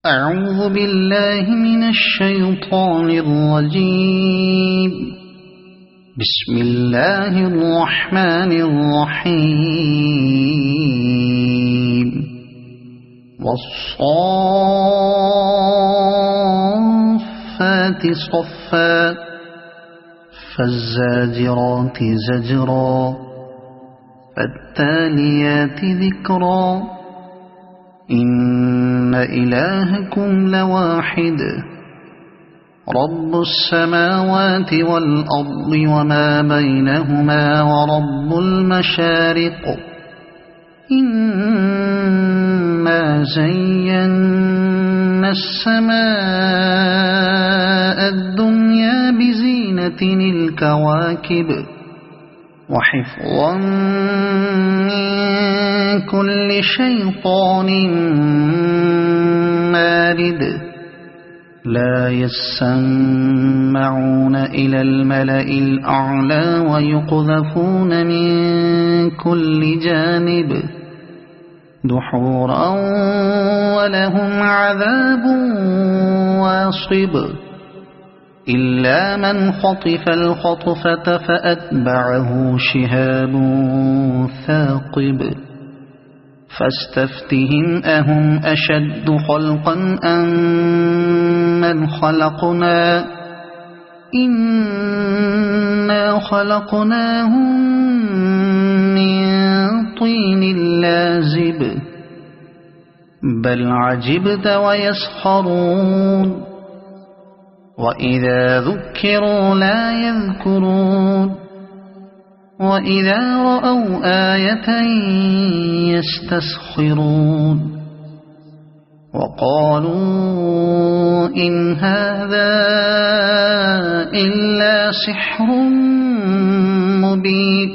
أعوذ بالله من الشيطان الرجيم. بسم الله الرحمن الرحيم. والصافات صفا فالزاجرات زجرا فالتاليات ذكرا إن إلهكم لواحد رب السماوات والأرض وما بينهما ورب المشارق إنا زينا السماء الدنيا بزينة الكواكب وحفظا من كل شيطان مارد لا يسمعون إلى الملأ الأعلى ويقذفون من كل جانب دحورا ولهم عذاب واصب إلا من خطف الخطفة فأتبعه شهاب ثاقب فاستفتهم أهم أشد خلقا أم من خلقنا إنا خلقناهم من طين لازب بل عجبت ويسخرون وإذا ذكروا لا يذكرون وإذا رأوا آية يستسخرون وقالوا إن هذا إلا سحر مبين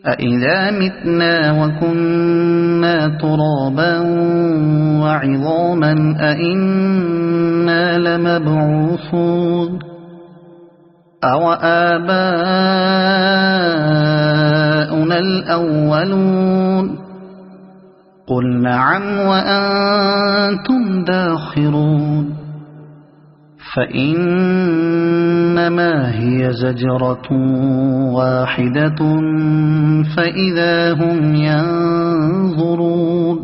أإذا متنا وكنا ترابا وعظاما أإنا لمبعوثون أو آباؤنا الأولون قل نعم وأنتم داخرون فإنما هي زجرة واحدة فإذا هم ينظرون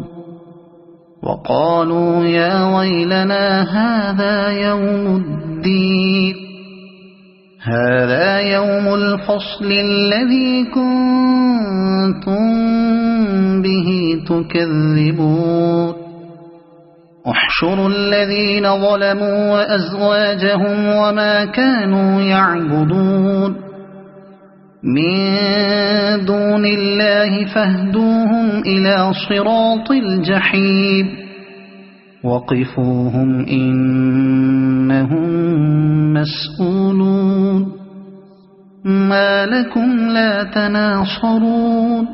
وقالوا يا ويلنا هذا يوم الدين هذا يوم الفصل الذي كنتم به تكذبون احشروا الذين ظلموا وأزواجهم وما كانوا يعبدون من دون الله فاهدوهم إلى صراط الجحيم وقفوهم إنهم مسؤولون ما لكم لا تناصرون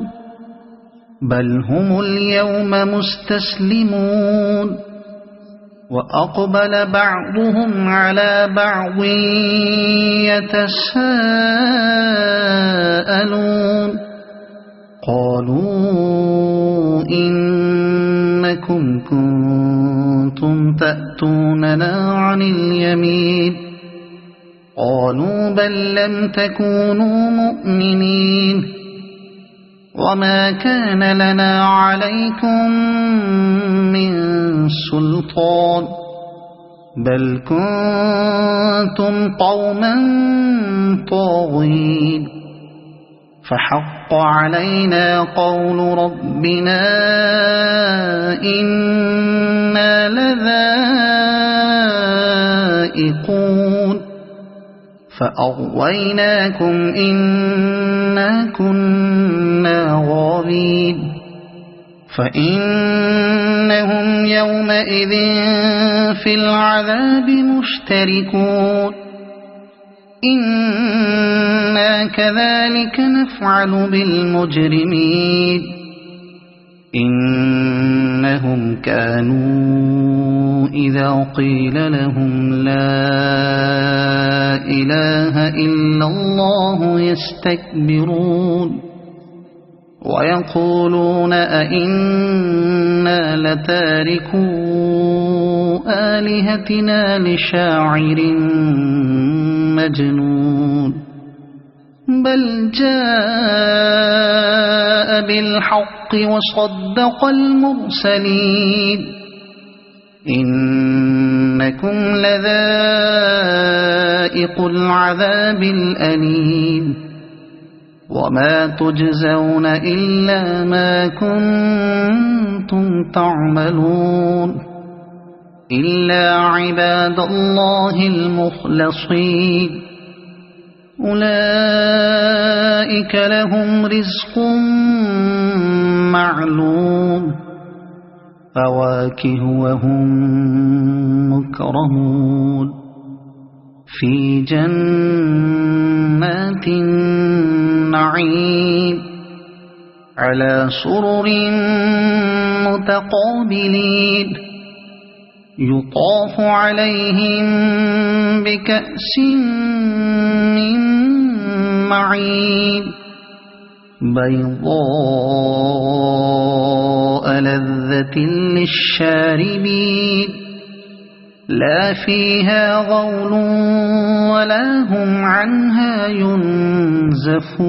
بل هم اليوم مستسلمون وأقبل بعضهم على بعض يتساءلون قالوا إنكم كنتم تأتوننا عن اليمين قالوا بل لم تكونوا مؤمنين وما كان لنا عليكم من سلطان بل كنتم قوما طاغين فحق علينا قول ربنا إنا لذائقون فأغويناكم إنا كنا غاوين فإنهم يومئذ في العذاب مشتركون إنا كذلك نفعل بالمجرمين إنهم كانوا إذا قيل لهم لا إله إلا الله يستكبرون ويقولون أئنا لتاركو آلهتنا لشاعر مجنون بل جاء بالحق وصدق المرسلين إنكم لذائق العذاب الأليم وما تجزون إلا ما كنتم تعملون إلا عباد الله المخلصين أولئك لهم رزق معلوم فواكه وهم مكرمون في جنات النعيم على سرر متقابلين يطاف عليهم بكأس من معين بيضاء لذة للشاربين لا فيها غول ولا هم عنها ينزفون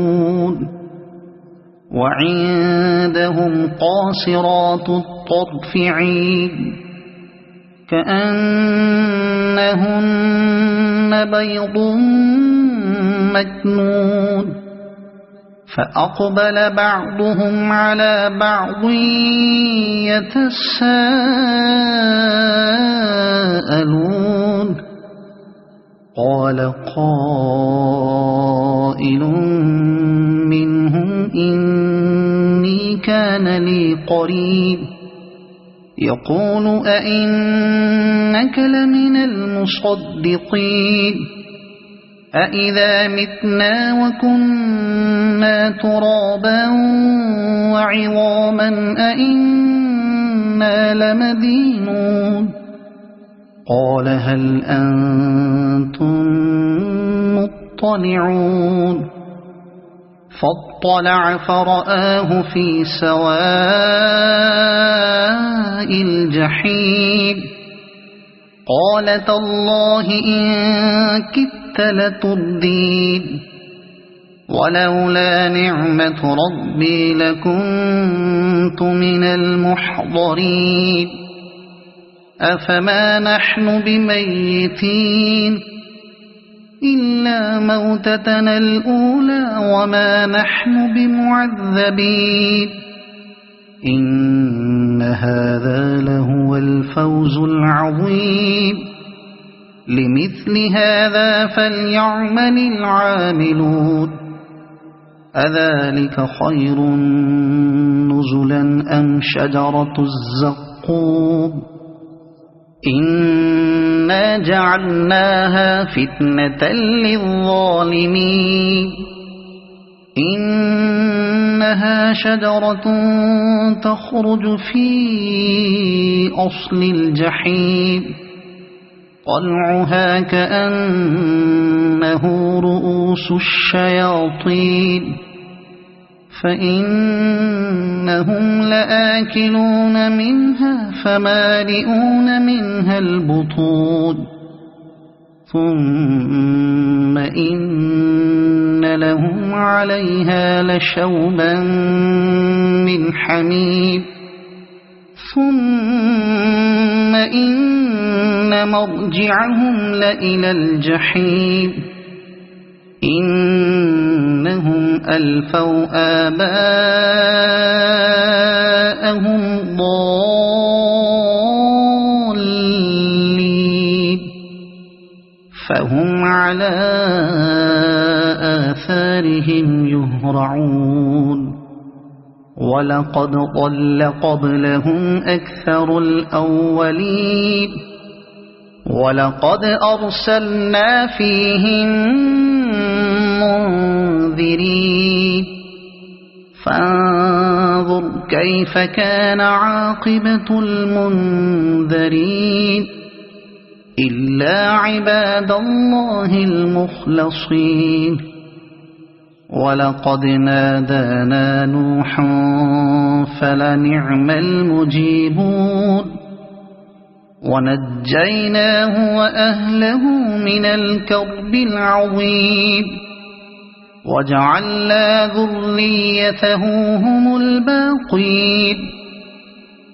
وعندهم قاصرات الطرف عين كأنهن بيض مكنون فأقبل بعضهم على بعض يتساءلون قال قائل منهم إني كان لي قرين يقول أئنك لمن المصدقين أئذا متنا وكنا ترابا وعظاما أئنا لمدينون قال هل أنتم مطلعون فاطلع فرآه في سواء الجحيم قال تالله إن كدت لتردين ولولا نعمة ربي لكنت من المحضرين أفما نحن بميتين إلا موتتنا الأولى وما نحن بمعذبين إن هذا لهو الفوز العظيم لمثل هذا فليعمل العاملون أذلك خير نزلا أم شجرة الزقوم إنا جعلناها فتنة للظالمين إنها شجرة تخرج في أصل الجحيم طلعها كأنه رؤوس الشياطين فإنهم لآكلون منها فمالئون منها البطون ثم إن لهم عليها لشوبا من حميم ثم إن مرجعهم لإلى الجحيم إنهم ألفوا آباءهم ضالين فهم على آثارهم يهرعون ولقد ضل قبلهم أكثر الأولين ولقد أرسلنا فيهم منذرين فانظر كيف كان عاقبة المنذرين إلا عباد الله المخلصين ولقد نادانا نوح فلنعم المجيبون ونجيناه وأهله من الكرب العظيم وجعلنا ذريته هم الباقين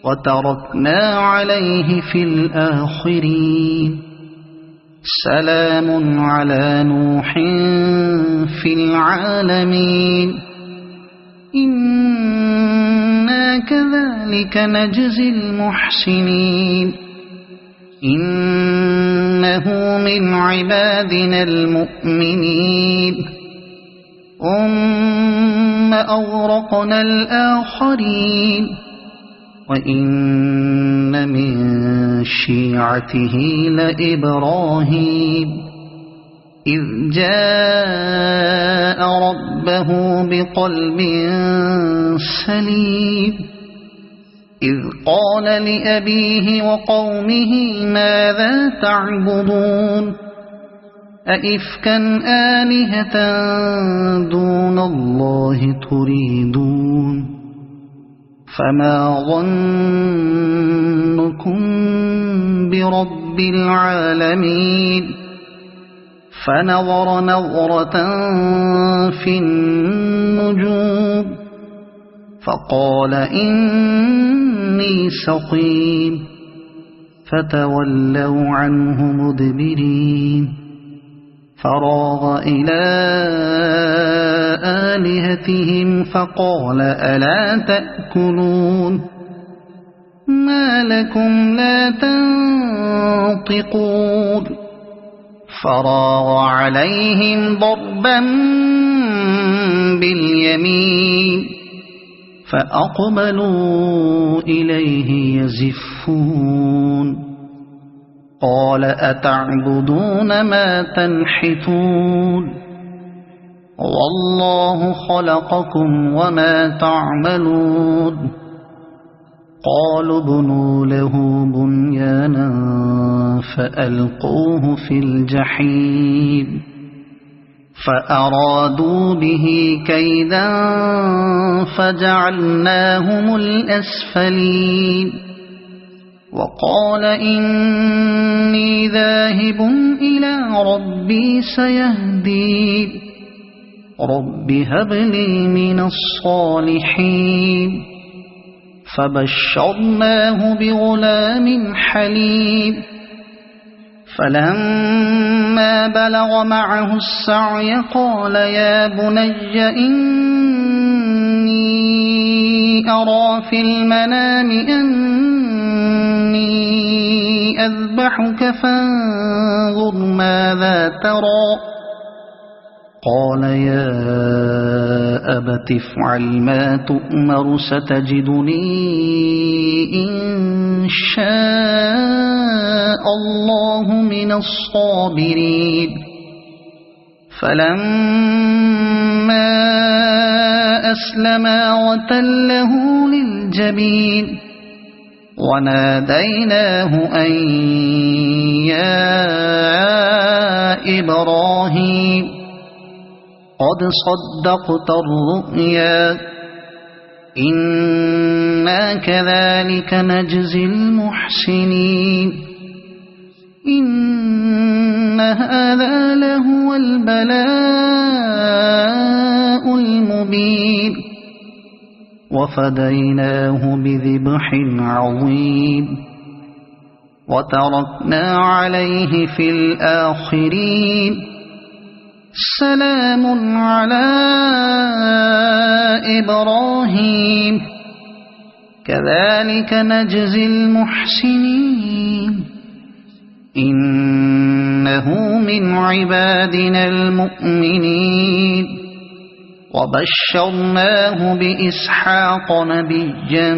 وتركنا عليه في الآخرين سلام على نوح في العالمين إنا كذلك نجزي المحسنين إنه من عبادنا المؤمنين ثم أغرقنا الآخرين وإن من شيعته لإبراهيم إذ جاء ربه بقلب سليم إذ قال لأبيه وقومه ماذا تعبدون أئفكا آلهة دون الله تريدون فما ظنكم برب العالمين فنظر نظرة في النجوم فقال إني سقيم فتولوا عنه مدبرين فراغ إلى آلهتهم فقال ألا تأكلون ما لكم لا تنطقون فراغ عليهم ضربا باليمين فأقبلوا إليه يزفون قال أتعبدون ما تنحتون والله خلقكم وما تعملون قالوا ابنوا له بنيانا فألقوه في الجحيم فأرادوا به كيدا فجعلناهم الأسفلين وقال إني ذاهب إلى ربي سيهدين رب هب لي من الصالحين فبشرناه بغلام حليم فلما بلغ معه السعي قال يا بني إني أرى في المنام أني أذبحك فانظر ماذا ترى قال يا أبت افعل ما تؤمر ستجدني إن شاء الله من الصابرين فلما أسلما وتله للجبين وناديناه أن يا إبراهيم قد صدقت الرؤيا إنا كذلك نجزي المحسنين إن هذا لهو البلاء المبين وفديناه بذبح عظيم وتركنا عليه في الآخرين سلام على إبراهيم كذلك نجزي المحسنين إنه من عبادنا المؤمنين وبشرناه بإسحاق نبيا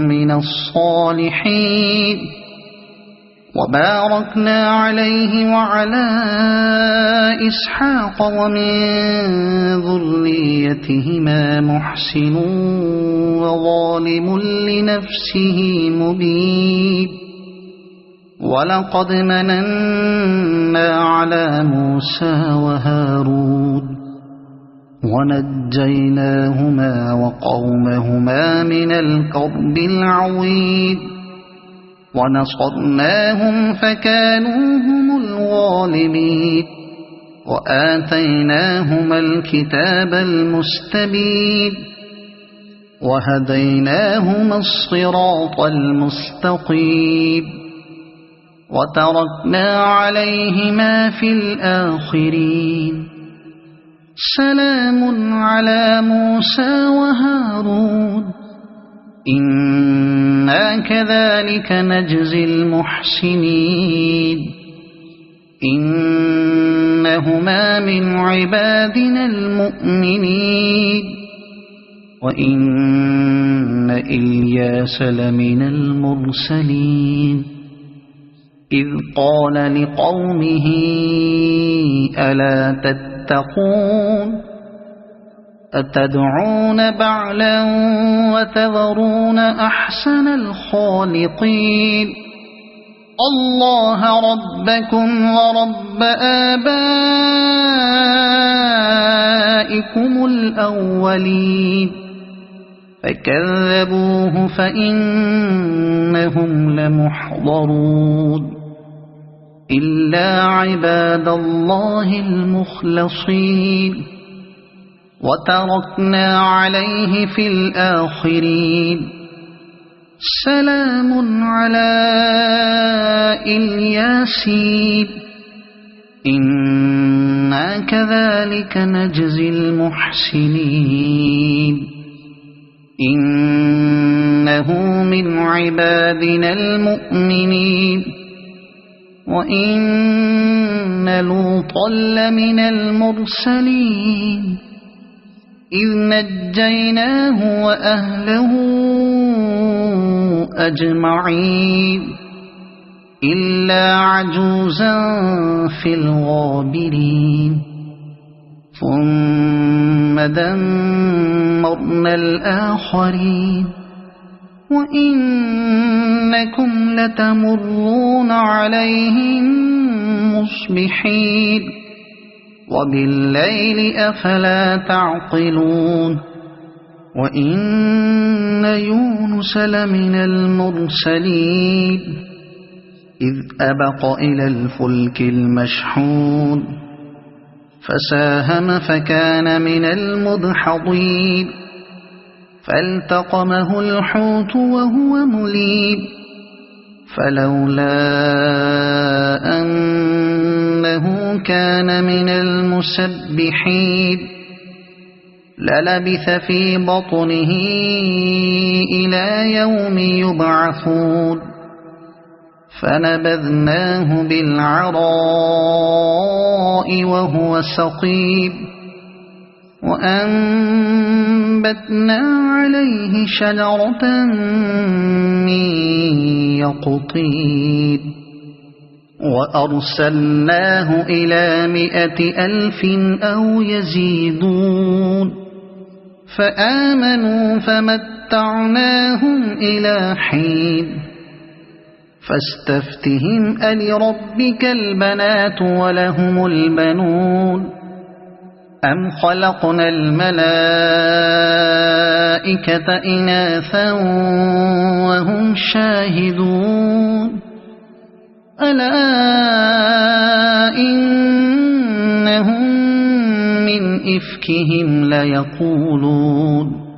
من الصالحين وباركنا عليه وعلى إسحاق ومن ذريتهما محسن وظالم لنفسه مبين ولقد مننا على موسى وهارون ونجيناهما وقومهما من الكرب العظيم ونصرناهم فكانوا هم الغالبين وآتيناهما الكتاب المستبين وهديناهما الصراط المستقيم وتركنا عليهما في الآخرين سلام على موسى وهارون إنا كذلك نجزي المحسنين إنهما من عبادنا المؤمنين وإن إلياس لمن المرسلين إذ قال لقومه ألا تتقون أتدعون بعلا وتذرون أحسن الخالقين الله ربكم ورب آبائكم الأولين فكذبوه فإنهم لمحضرون إلا عباد الله المخلصين وتركنا عليه في الآخرين سلام على الياسين إنا كذلك نجزي المحسنين إنه من عبادنا المؤمنين وإن لوطا لمن المرسلين إذ نجيناه وأهله أجمعين إلا عجوزا في الغابرين ثم دمرنا الآخرين وإنكم لتمرون عليهم مصبحين وبالليل أفلا تعقلون وإن يونس لمن المرسلين إذ أبق إلى الفلك المشحون فساهم فكان من المدحضين فالتقمه الحوت وهو مليم فلولا أنه كان من المسبحين للبث في بطنه إلى يوم يبعثون فنبذناه بالعراء وهو سقيم وأنبتنا عليه شجرة من يقطين وأرسلناه إلى 100,000 أو يزيدون فآمنوا فمتعناهم إلى حين فاستفتهم ألربك البنات ولهم البنون أم خلقنا الملائكة إناثا وهم شاهدون ألا إنهم من إفكهم ليقولون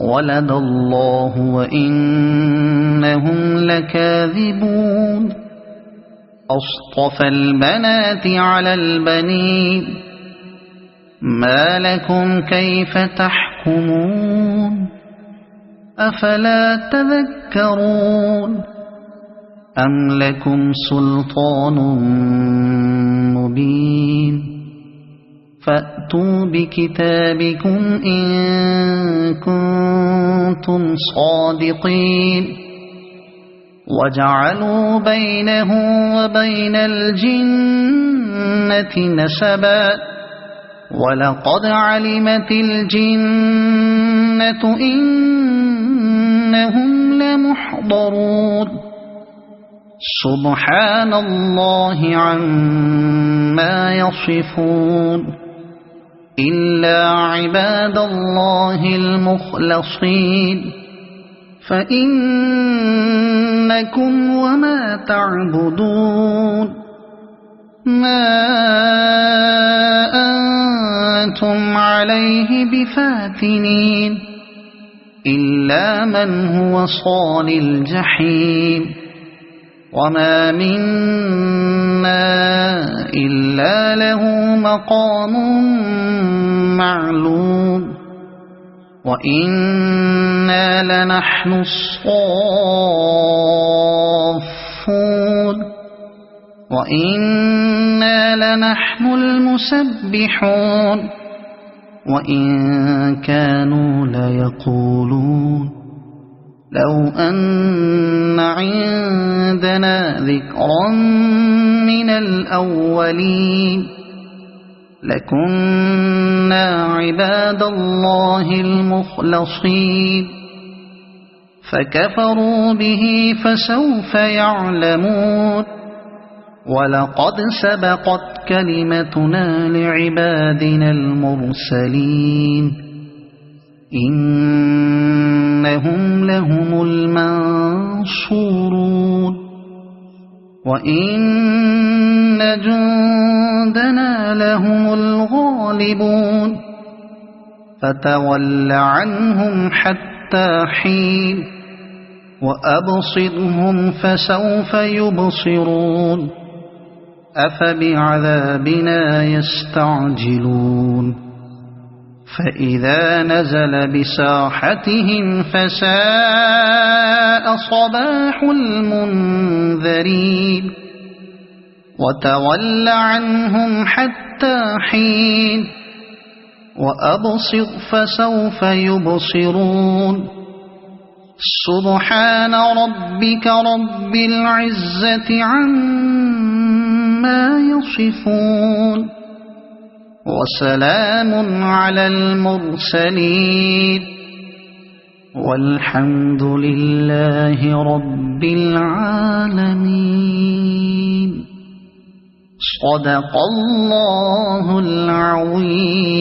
ولد الله وإنهم لكاذبون أصطفى البنات على البنين ما لكم كيف تحكمون أفلا تذكرون أم لكم سلطان مبين فأتوا بكتابكم إن كنتم صادقين وجعلوا بينه وبين الجنة نسبا ولقد علمت الجنة إنهم لمحضرون سبحان الله عما يصفون إلا عباد الله المخلصين فإنكم وما تعبدون ما أنتم عليه بفاتنين إلا من هو صال الجحيم وما منا إلا له مقام معلوم وإنا لنحن الصافون وإنا لنحن المسبحون وإن كانوا ليقولون لو أن عندنا ذكرا من الأولين لكنا عباد الله المخلصين فكفروا به فسوف يعلمون ولقد سبقت كلمتنا لعبادنا المرسلين إنهم لهم المنصورون وإن جندنا لهم الغالبون فتول عنهم حتى حين وأبصرهم فسوف يبصرون أفبعذابنا يستعجلون فإذا نزل بساحتهم فساء صباح المنذرين وتول عنهم حتى حين وأبصر فسوف يبصرون سبحان ربك رب العزة عما يصفون وسلام على المرسلين والحمد لله رب العالمين صدق الله العظيم.